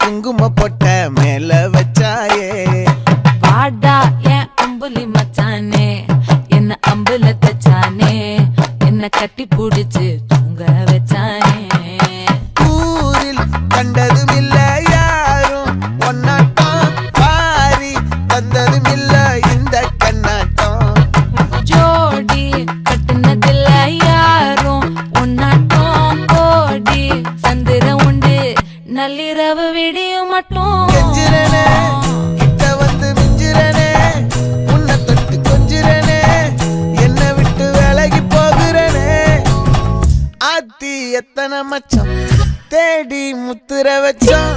குங்கும பொட்ட மேல வச்சாயே வாடா என் அம்புலி மச்சானே என்ன அம்புல தச்சானே என்ன கட்டி புடிச்சு தூங்க வச்சானே ஊரில் கண்டதும் இல்ல யாரும் ஒன்னாட்டம் பாரி தந்ததும் இல்ல இந்த கண்ணாட்டம் ஜோடி கட்டுனதில்ல யாரும் ஒன்னாட்டம் கோடி சந்திர உண்டு நள்ளிரவு விடியும் மட்டும் கெஞ்சிரனே கிட்ட வந்து மிஞ்சிரனே உன்னை தொட்டு கொஞ்சிரனே என்னை விட்டு விலகி போகிறனே ஆத்தி எத்தனை மச்சம் தேடி முத்துற வச்சோம்